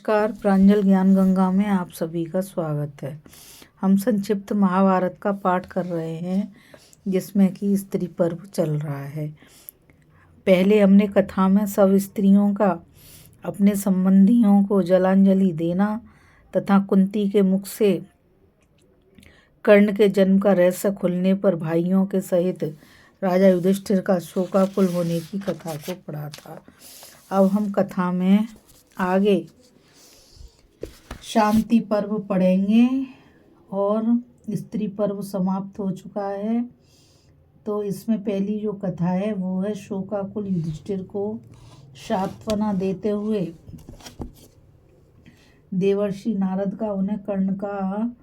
नमस्कार। प्रांजल ज्ञान गंगा में आप सभी का स्वागत है। हम संक्षिप्त महाभारत का पाठ कर रहे हैं जिसमें कि स्त्री पर्व चल रहा है। पहले हमने कथा में सब स्त्रियों का अपने संबंधियों को जलांजलि देना तथा कुंती के मुख से कर्ण के जन्म का रहस्य खुलने पर भाइयों के सहित राजा युधिष्ठिर का शोकाकुल होने की कथा को पढ़ा था। अब हम कथा में आगे शांति पर्व पढ़ेंगे और स्त्री पर्व समाप्त हो चुका है। तो इसमें पहली जो कथा है वो है शोकाकुल युधिष्ठिर को सांत्वना देते हुए देवर्षि नारद का उन्हें कर्ण का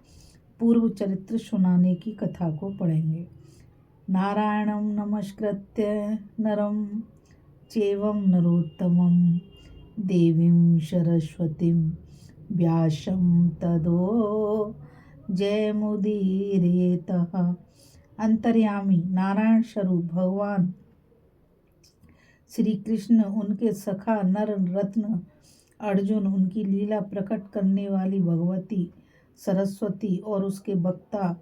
पूर्व चरित्र सुनाने की कथा को पढ़ेंगे। नारायणं नमस्कृत्य नरं चैवं नरोत्तमं देवीं सरस्वतीं व्यासं ततो जयमुदीरयेतः। अंतर्यामी नारायण स्वरूप भगवान श्री कृष्ण, उनके सखा नर रत्न अर्जुन, उनकी लीला प्रकट करने वाली भगवती सरस्वती और उसके वक्ता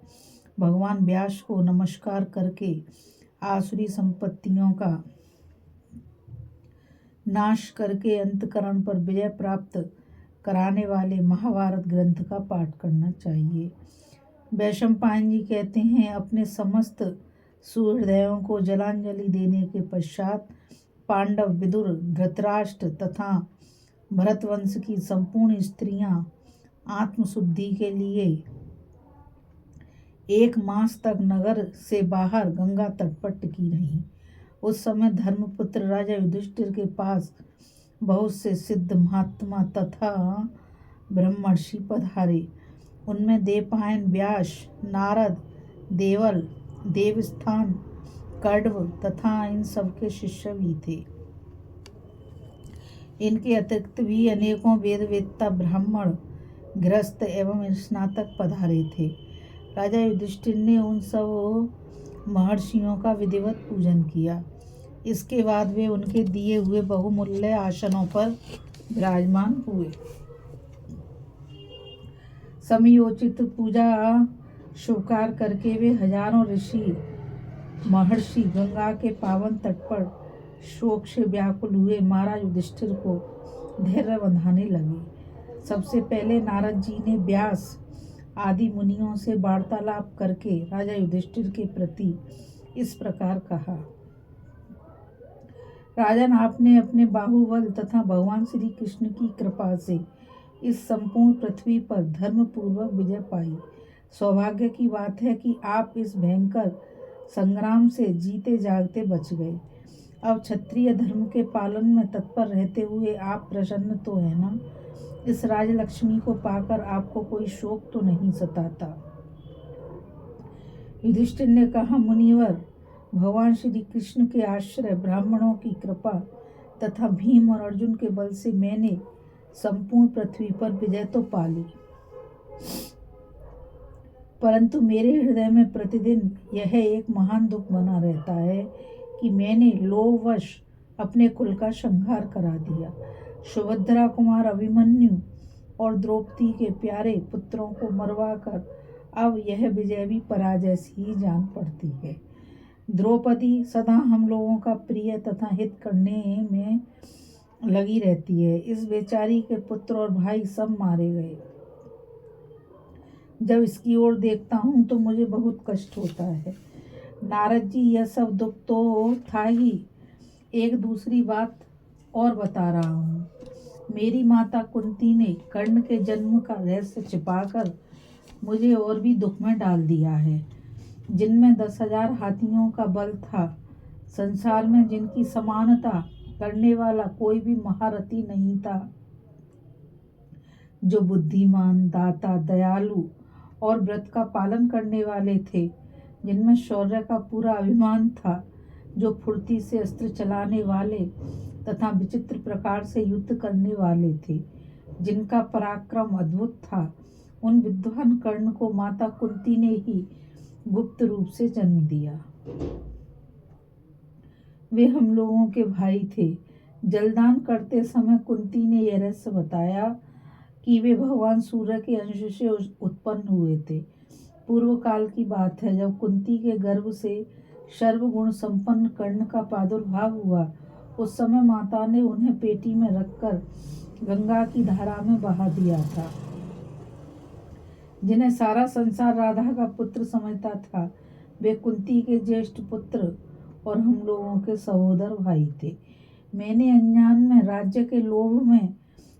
भगवान व्यास को नमस्कार करके आसुरी संपत्तियों का नाश करके अंतकरण पर विजय प्राप्त कराने वाले महाभारत ग्रंथ का पाठ करना चाहिए। वैशंपायन जी कहते हैं, अपने समस्त सुहृदयों को जलांजलि देने के पश्चात पांडव, विदुर, धृतराष्ट्र तथा भरतवंश की संपूर्ण स्त्रियां आत्मशुद्धि के लिए 1 मास तक नगर से बाहर गंगा तट पर टिकी रहीं। उस समय धर्मपुत्र राजा युधिष्ठिर के पास बहुत से सिद्ध महात्मा तथा ब्रह्मर्षि पधारे। उनमें देवपायन, व्यास, नारद, देवल, देवस्थान, कण्व तथा इन सबके शिष्य भी थे। इनके अतिरिक्त भी अनेकों वेदवेत्ता, ब्राह्मण, गृहस्थ एवं स्नातक पधारे थे। राजा युधिष्ठिर ने उन सब महर्षियों का विधिवत पूजन किया। इसके बाद वे उनके दिए हुए बहुमूल्य आसनों पर विराजमान हुए। समयोचित पूजा स्वीकार करके वे हजारों ऋषि महर्षि गंगा के पावन तट पर शोक से व्याकुल हुए महाराज युधिष्ठिर को धैर्य बंधाने लगे। सबसे पहले नारद जी ने व्यास आदि मुनियों से वार्तालाप करके राजा युधिष्ठिर के प्रति इस प्रकार कहा। राजन, आपने अपने बाहुबल तथा भगवान श्री कृष्ण की कृपा से इस संपूर्ण पृथ्वी पर धर्म पूर्वक विजय पाई। सौभाग्य की बात है कि आप इस भयंकर संग्राम से जीते जागते बच गए। अब क्षत्रिय धर्म के पालन में तत्पर रहते हुए आप प्रसन्न तो है ना? इस राजलक्ष्मी को पाकर आपको कोई शोक तो नहीं सताता? युधिष्ठिर ने कहा, मुनिवर, भगवान श्री कृष्ण के आश्रय, ब्राह्मणों की कृपा तथा भीम और अर्जुन के बल से मैंने संपूर्ण पृथ्वी पर विजय तो पा ली, परंतु मेरे हृदय में प्रतिदिन यह एक महान दुख बना रहता है कि मैंने लोभवश अपने कुल का संहार करा दिया। सुभद्रा कुमार अभिमन्यु और द्रौपदी के प्यारे पुत्रों को मरवाकर अब यह विजय भी पराजय सी ही जान पड़ती है। द्रौपदी सदा हम लोगों का प्रिय तथा हित करने में लगी रहती है। इस बेचारी के पुत्र और भाई सब मारे गए। जब इसकी ओर देखता हूँ तो मुझे बहुत कष्ट होता है। नारद जी, यह सब दुख तो था ही, एक दूसरी बात और बता रहा हूँ। मेरी माता कुंती ने कर्ण के जन्म का रहस्य छिपाकर मुझे और भी दुख में डाल दिया है, जिनमें 10,000 हाथियों का बल था। संसार में जिनकी समानता करने वाला कोई भी महारथी नहीं था, जो बुद्धिमान, दाता, दयालु और व्रत का पालन करने वाले थे, जिनमें शौर्य का पूरा अभिमान था, जो फुर्ती से अस्त्र चलाने वाले तथा विचित्र प्रकार से युद्ध करने वाले थे, जिनका पराक्रम अद्भुत था। उन विद्वान कर्ण को माता कुंती ने ही गुप्त रूप से जन्म दिया। वे हम लोगों के भाई थे। जलदान करते समय कुंती ने यह रहस्य बताया। कि वे भगवान सूर्य के अंश से उत्पन्न हुए थे। पूर्व काल की बात है, जब कुंती के गर्भ से सर्वगुण संपन्न कर्ण का प्रादुर्भाव हुआ। उस समय माता ने उन्हें पेटी में रखकर गंगा की धारा में बहा दिया था। जिन्हें सारा संसार राधा का पुत्र समझता था, वे कुंती के ज्येष्ठ पुत्र और हम लोगों के सहोदर भाई थे। मैंने अज्ञान में राज्य के लोभ में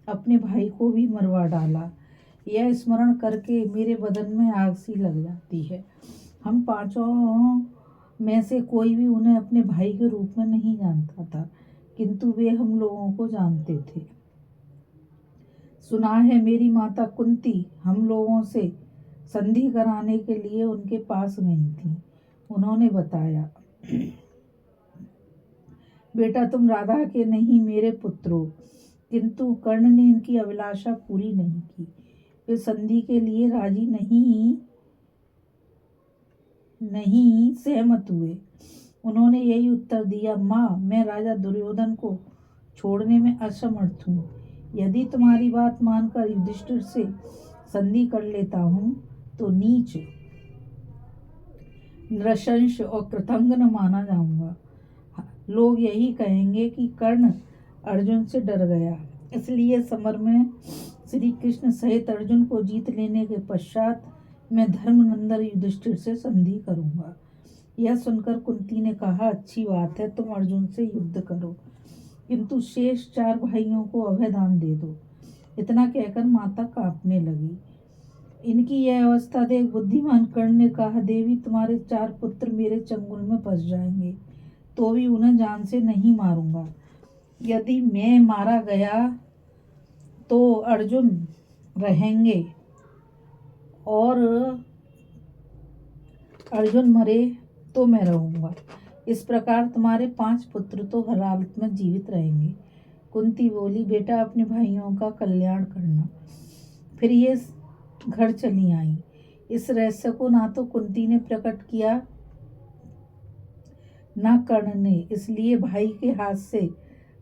अपने भाई को भी मरवा डाला। यह स्मरण करके मेरे बदन में आग सी लग जाती है। हम पांचों में से कोई भी उन्हें अपने भाई के रूप में नहीं जानता था, किंतु वे हम लोगों को जानते थे। सुना है मेरी माता कुंती हम लोगों से संधि कराने के लिए उनके पास गई थी। उन्होंने बताया, बेटा तुम राधा के नहीं मेरे पुत्र हो। किंतु कर्ण ने इनकी अभिलाषा पूरी नहीं की। वे संधि के लिए राजी नहीं सहमत हुए। उन्होंने यही उत्तर दिया, माँ मैं राजा दुर्योधन को छोड़ने में असमर्थ हूँ। यदि तुम्हारी बात मानकर युधिष्ठिर से संधि कर लेता हूँ तो नीच, नृशंस और कृतंगन माना जाऊंगा। लोग यही कहेंगे कि कर्ण अर्जुन से डर गया। इसलिए समर में श्री कृष्ण सहित अर्जुन को जीत लेने के पश्चात मैं धर्मनंदन युधिष्ठिर से संधि करूंगा। यह सुनकर कुंती ने कहा, अच्छी बात है, तुम अर्जुन से युद्ध करो, किंतु शेष 4 भाइयों को अभयदान दे दो। इतना कहकर माता कांपने लगी। इनकी यह अवस्था देख बुद्धिमान कर्ण ने कहा, देवी तुम्हारे 4 पुत्र मेरे चंगुल में फंस जाएंगे तो भी उन्हें जान से नहीं मारूंगा। यदि मैं मारा गया तो अर्जुन रहेंगे और अर्जुन मरे तो मैं रहूंगा। इस प्रकार तुम्हारे 5 पुत्र तो हर हालत में जीवित रहेंगे। कुंती बोली, बेटा अपने भाइयों का कल्याण करना। फिर ये घर चली आई। इस रहस्य को ना तो कुंती ने प्रकट किया ना कर्ण ने, इसलिए भाई के हाथ से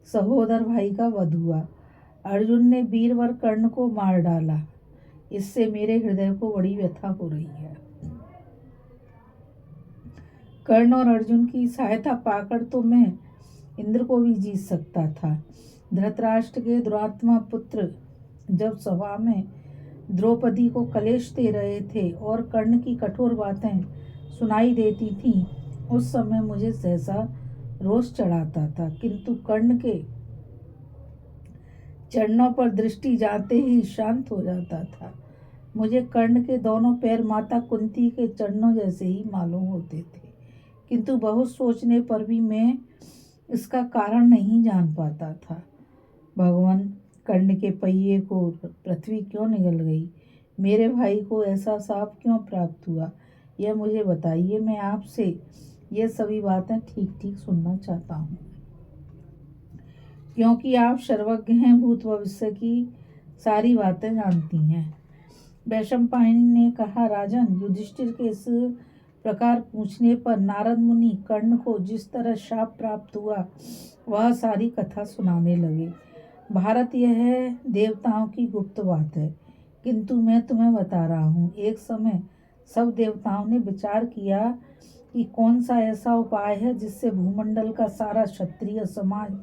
सहोदर भाई का वध हुआ। अर्जुन ने वीरवर कर्ण को मार डाला। इससे मेरे हृदय को बड़ी व्यथा हो रही है। कर्ण और अर्जुन की सहायता पाकर तो मैं इंद्र को भी जीत सकता था। धृतराष्ट्र के दुरात्मा पुत्र जब सभा में द्रौपदी को कलेश दे रहे थे और कर्ण की कठोर बातें सुनाई देती थीं, उस समय मुझे सहसा रोष चढ़ाता था, किंतु कर्ण के चरणों पर दृष्टि जाते ही शांत हो जाता था। मुझे कर्ण के दोनों पैर माता कुंती के चरणों जैसे ही मालूम होते थे, किंतु बहुत सोचने पर भी मैं इसका कारण नहीं जान पाता था। भगवान, कर्ण के पहिए को पृथ्वी क्यों निगल गई? मेरे भाई को ऐसा शाप क्यों प्राप्त हुआ? यह मुझे बताइए। मैं आपसे ये सभी बातें ठीक ठीक सुनना चाहता हूँ, क्योंकि आप सर्वज्ञ हैं, भूत भविष्य की सारी बातें जानती हैं। वैशंपायन ने कहा, राजन, युधिष्ठिर के इस प्रकार पूछने पर नारद मुनि कर्ण को जिस तरह शाप प्राप्त हुआ वह सारी कथा सुनाने लगे। भारत, यह देवताओं की गुप्त बात है, किंतु मैं तुम्हें बता रहा हूँ। एक समय सब देवताओं ने विचार किया कि कौन सा ऐसा उपाय है जिससे भूमंडल का सारा क्षत्रिय समाज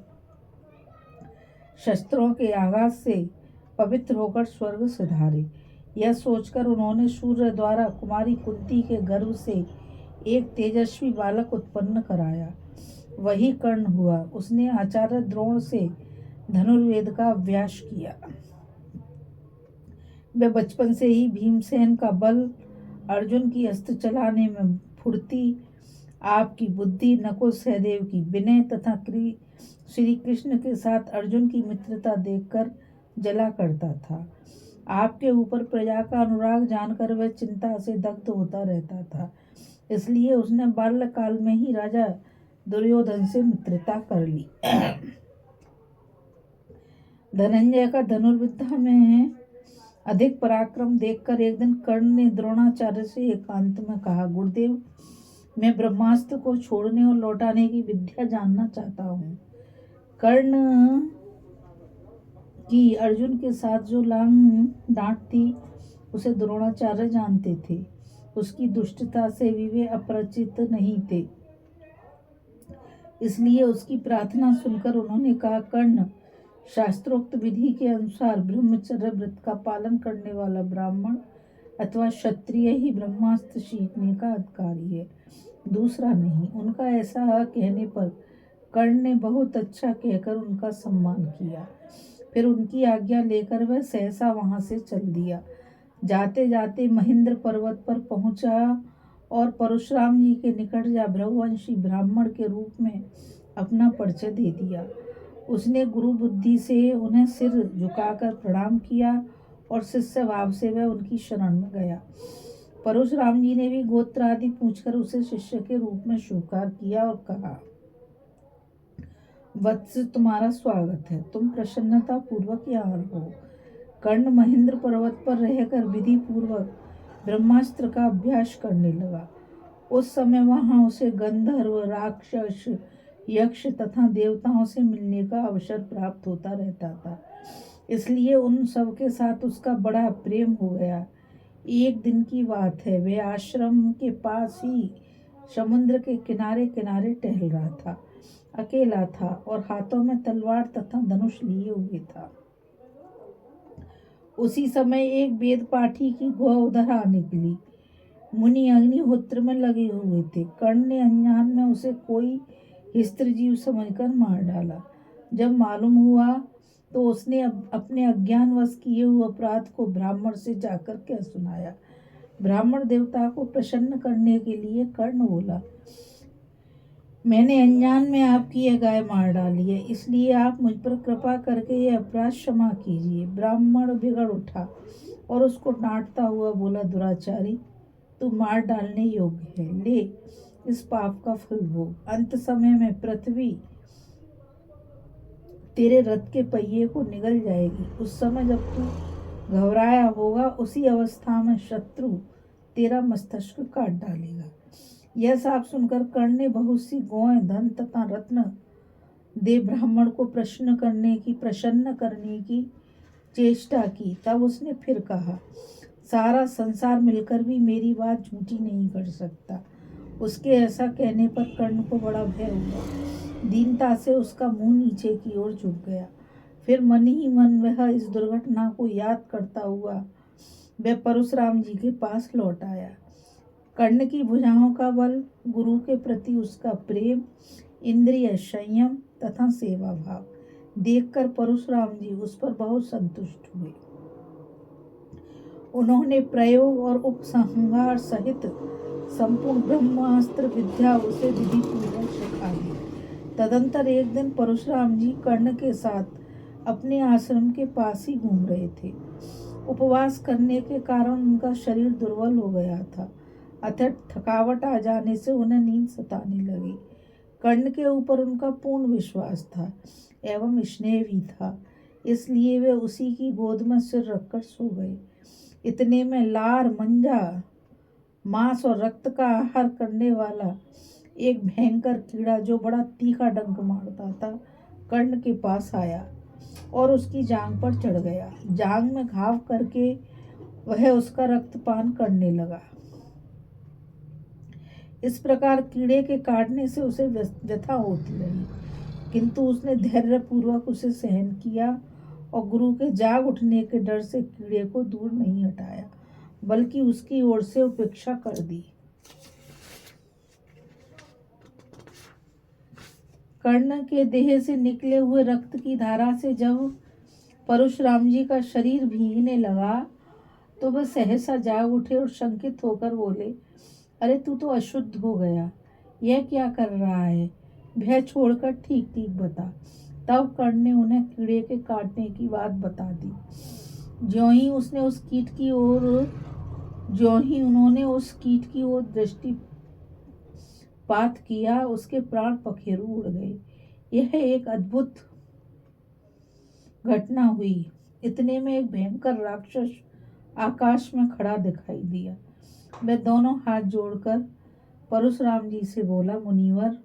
शस्त्रों के आघात से पवित्र होकर स्वर्ग सिधारे। यह सोचकर उन्होंने सूर्य द्वारा कुमारी कुंती के गर्भ से एक तेजस्वी बालक उत्पन्न कराया। वही कर्ण हुआ। उसने आचार्य द्रोण से धनुर्वेद का अभ्यास किया। वह बचपन से ही भीमसेन का बल, अर्जुन की अस्त्र चलाने में फुर्ती, आपकी बुद्धि, नकुल सहदेव की विनय तथा श्री कृष्ण के साथ अर्जुन की मित्रता देखकर जला करता था। आपके ऊपर प्रजा का अनुराग जानकर वह चिंता से दग्ध होता रहता था। इसलिए उसने बाल्यकाल में ही राजा दुर्योधन से मित्रता कर ली। धनंजय का धनुर्विद्या में अधिक पराक्रम देखकर एक दिन कर्ण ने द्रोणाचार्य से एकांत में कहा, गुरुदेव, मैं ब्रह्मास्त्र को छोड़ने और लौटाने की विद्या जानना चाहता हूँ। कर्ण कि अर्जुन के साथ जो लांग डांट थी उसे द्रोणाचार्य जानते थे। उसकी दुष्टता से भी वे अपरिचित नहीं थे। इसलिए उसकी प्रार्थना सुनकर उन्होंने कहा, कर्ण, शास्त्रोक्त विधि के अनुसार ब्रह्मचर्य व्रत का पालन करने वाला ब्राह्मण अथवा क्षत्रिय ही ब्रह्मास्त्र सीखने का अधिकारी है, दूसरा नहीं। उनका ऐसा कहने पर कर्ण ने बहुत अच्छा कहकर उनका सम्मान किया। फिर उनकी आज्ञा लेकर वह सहसा वहां से चल दिया। जाते जाते महेंद्र पर्वत पर पहुंचा और परशुराम जी के निकट जा भृगुवंशी ब्राह्मण के रूप में अपना परिचय दे दिया। उसने गुरु बुद्धि से उन्हें सिर झुकाकर प्रणाम किया और शिष्य भाव से वह उनकी शरण में गया। परशुराम जी ने भी गोत्र आदि पूछकर उसे शिष्य के रूप में स्वीकार किया और कहा, वत्स, तुम्हारा स्वागत है। तुम प्रसन्नता पूर्वक यहाँ रहो। कर्ण महेंद्र पर्वत पर रहकर विधि पूर्वक ब्रह्मास्त्र का अभ्यास करने लगा। उस समय वहां उसे गंधर्व, राक्षस, यक्ष तथा देवताओं से मिलने का अवसर प्राप्त होता रहता था। इसलिए उन सब के साथ उसका बड़ा प्रेम हो गया। एक दिन की बात है, वे आश्रम के पास ही समुद्र के किनारे किनारे टहल रहा था। अकेला था और हाथों में तलवार तथा धनुष लिए हुए था। उसी समय एक वेद पाठी की गौ उधर आ निकली। मुनि अग्निहोत्र में लगे हुए थे। कर्ण ने अनजान में उसे कोई हिस्त्र जीव समझकर मार डाला। जब मालूम हुआ तो उसने अपने अज्ञानवश किए हुए अपराध को ब्राह्मण से जाकर कह सुनाया। ब्राह्मण देवता को प्रसन्न करने के लिए कर्ण बोला, मैंने अनजान में आपकी यह गाय मार डाली है, इसलिए आप मुझ पर कृपा करके यह अपराध क्षमा कीजिए। ब्राह्मण बिगड़ उठा और उसको डांटता हुआ बोला, दुराचारी, तू मार डालने योग्य है, ले इस पाप का फल भोग। अंत समय में पृथ्वी तेरे रथ के पहिए को निगल जाएगी। उस समय जब तू घबराया होगा, उसी अवस्था में शत्रु तेरा मस्तिष्क काट डालेगा। यह साफ सुनकर कर्ण ने बहुत सी गौएं, धन तथा रत्न दे ब्राह्मण को प्रसन्न करने की चेष्टा की। तब उसने फिर कहा, सारा संसार मिलकर भी मेरी बात झूठी नहीं कर सकता। उसके ऐसा कहने पर कर्ण को बड़ा भय हुआ। दीनता से उसका मुंह नीचे की ओर झुक गया। फिर मन ही मन वह इस दुर्घटना को याद करता हुआ वह परशुराम जी के पास लौट आया। कर्ण की भुजाओं का बल, गुरु के प्रति उसका प्रेम, इंद्रिय संयम तथा सेवा भाव देखकर परशुराम जी उस पर बहुत संतुष्ट हुए। उन्होंने प्रयोग और उपसंहार सहित संपूर्ण ब्रह्मास्त्र विद्या उसे विधि पूर्वक सिखा दी। तदंतर एक दिन परशुराम जी कर्ण के साथ अपने आश्रम के पास ही घूम रहे थे। उपवास करने के कारण उनका शरीर दुर्बल हो गया था, अतः थकावट आ जाने से उन्हें नींद सताने लगी। कर्ण के ऊपर उनका पूर्ण विश्वास था एवं स्नेह भी था, इसलिए वे उसी की गोद में सिर रखकर सो गए। इतने में लार, मंजा, मांस और रक्त का आहार करने वाला एक भयंकर कीड़ा, जो बड़ा तीखा डंक मारता था, कर्ण के पास आया और उसकी जांघ पर चढ़ गया। जांघ में घाव करके वह उसका रक्तपान करने लगा। इस प्रकार कीड़े के काटने से उसे व्यथा होती रही, किंतु उसने धैर्य पूर्वक उसे सहन किया और गुरु के जाग उठने के डर से कीड़े को दूर नहीं हटाया, बल्कि उसकी ओर से उपेक्षा कर दी। कर्ण के देह से निकले हुए रक्त की धारा से जब परशुराम जी का शरीर भीगने लगा तो वह सहसा जाग उठे और शंकित होकर बोले, अरे तू तो अशुद्ध हो गया, यह क्या कर रहा है? भय छोड़कर ठीक ठीक बता। तब कर्ण ने उन्हें कीड़े के काटने की बात बता दी। ज्यों ही उन्होंने उस कीट की ओर दृष्टिपात किया, उसके प्राण पखेरु उड़ गए। यह एक अद्भुत घटना हुई। इतने में एक भयंकर राक्षस आकाश में खड़ा दिखाई दिया। वह दोनों हाथ जोड़कर परशुराम जी से बोला, मुनिवर,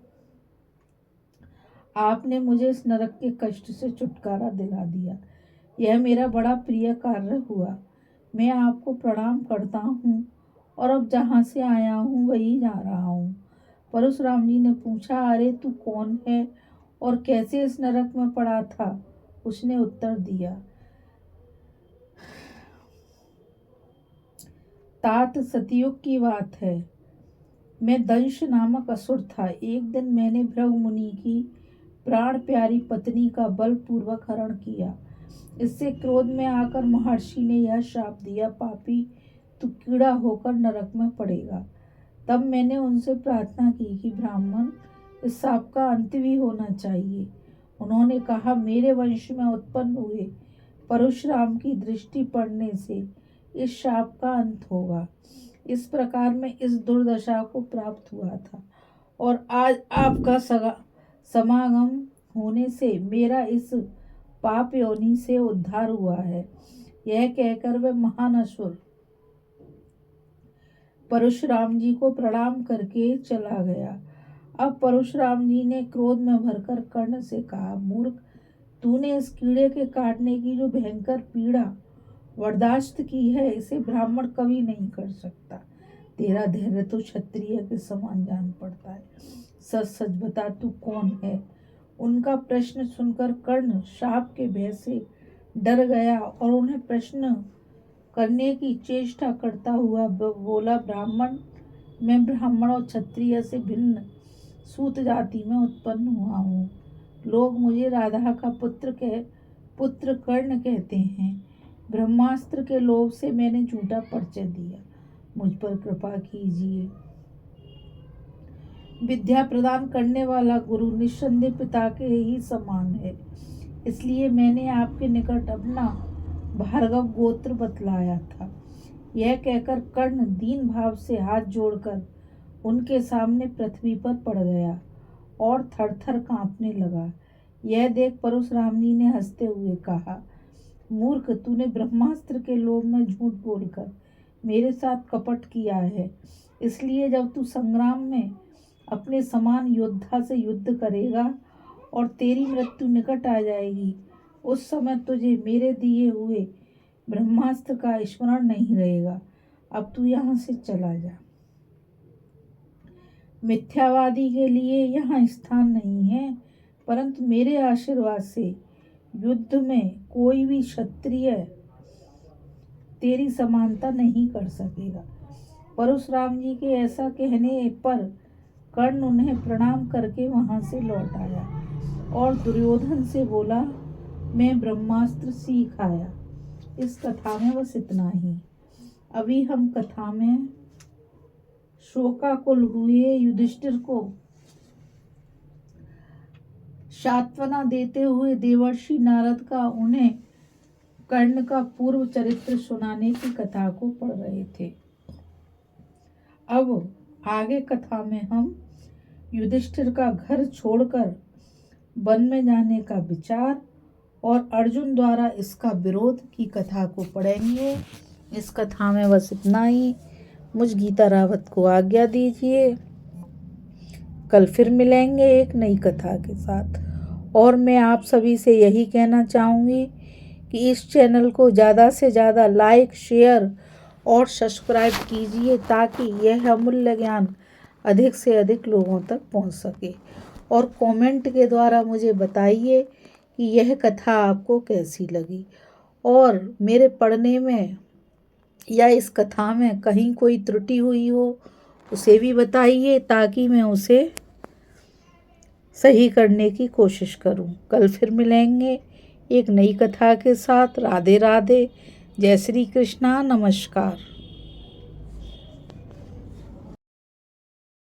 आपने मुझे इस नरक के कष्ट से छुटकारा दिला दिया, यह मेरा बड़ा प्रिय कार्य हुआ। मैं आपको प्रणाम करता हूँ और अब जहाँ से आया हूँ वही जा रहा हूँ। परशुराम जी ने पूछा, अरे तू कौन है और कैसे इस नरक में पड़ा था? उसने उत्तर दिया, तात सतयुग की बात है। मैं दंश नामक असुर था। एक दिन मैंने भृगु मुनि की प्राण प्यारी पत्नी का बलपूर्वक हरण किया। इससे क्रोध में आकर महर्षि ने यह शाप दिया, पापी तू कीड़ा होकर नरक में पड़ेगा। तब मैंने उनसे प्रार्थना की कि ब्राह्मण, इस शाप का अंत भी होना चाहिए। उन्होंने कहा, मेरे वंश में उत्पन्न हुए परशुराम की दृष्टि पड़ने से इस शाप का अंत होगा। इस प्रकार मैं इस दुर्दशा को प्राप्त हुआ था और आज आपका समागम होने से मेरा इस पाप योनि से उद्धार हुआ है। यह कहकर वह महान असुर परशुराम जी को प्रणाम करके चला गया। अब परशुराम जी ने क्रोध में भरकर कर्ण से कहा, मूर्ख, तूने इस कीड़े के काटने की जो भयंकर पीड़ा बर्दाश्त की है, इसे ब्राह्मण कभी नहीं कर सकता। तेरा धैर्य तो क्षत्रिय के समान जान पड़ता है। सच सच बता, तू कौन है? उनका प्रश्न सुनकर कर्ण शाप के भय से डर गया और उन्हें प्रश्न करने की चेष्टा करता हुआ बोला, ब्राह्मण, मैं ब्राह्मण और क्षत्रिय से भिन्न सूत जाति में उत्पन्न हुआ हूँ। लोग मुझे राधा का पुत्र कर्ण कहते हैं। ब्रह्मास्त्र के लोभ से मैंने झूठा परिचय दिया, मुझ पर कृपा कीजिए। विद्या प्रदान करने वाला गुरु निस्संदेह पिता के ही समान है, इसलिए मैंने आपके निकट अपना भार्गव गोत्र बतलाया था। यह कहकर कर्ण दीन भाव से हाथ जोड़कर उनके सामने पृथ्वी पर पड़ गया और थरथर कांपने लगा। यह देख परशुराम जी ने हंसते हुए कहा, मूर्ख, तूने ब्रह्मास्त्र के लोभ में झूठ बोलकर मेरे साथ कपट किया है। इसलिए जब तू संग्राम में अपने समान योद्धा से युद्ध करेगा और तेरी मृत्यु निकट आ जाएगी, उस समय तुझे मेरे दिए हुए ब्रह्मास्त्र का स्मरण नहीं रहेगा। अब तू यहाँ से चला जा। मिथ्यावादी के लिए यहाँ स्थान नहीं है, परंतु मेरे आशीर्वाद से युद्ध में कोई भी क्षत्रिय तेरी समानता नहीं कर सकेगा। परशुराम जी के ऐसा कहने पर कर्ण उन्हें प्रणाम करके वहां से लौट आया और दुर्योधन से बोला, मैं ब्रह्मास्त्र सीख आया। इस कथा में बस इतना ही। अभी हम कथा में शोकाकुल हुए युधिष्ठिर को सांत्वना देते हुए देवर्षि नारद का उन्हें कर्ण का पूर्व चरित्र सुनाने की कथा को पढ़ रहे थे। अब आगे कथा में हम युधिष्ठिर का घर छोड़कर वन में जाने का विचार और अर्जुन द्वारा इसका विरोध की कथा को पढ़ेंगे। इस कथा में बस इतना ही। मुझ गीता रावत को आज्ञा दीजिए। कल फिर मिलेंगे एक नई कथा के साथ। और मैं आप सभी से यही कहना चाहूँगी कि इस चैनल को ज़्यादा से ज़्यादा लाइक, शेयर और सब्सक्राइब कीजिए ताकि यह अमूल्य ज्ञान अधिक से अधिक लोगों तक पहुंच सके। और कमेंट के द्वारा मुझे बताइए कि यह कथा आपको कैसी लगी और मेरे पढ़ने में या इस कथा में कहीं कोई त्रुटि हुई हो उसे भी बताइए ताकि मैं उसे सही करने की कोशिश करूं। कल फिर मिलेंगे एक नई कथा के साथ। राधे राधे। जय श्री कृष्णा। नमस्कार।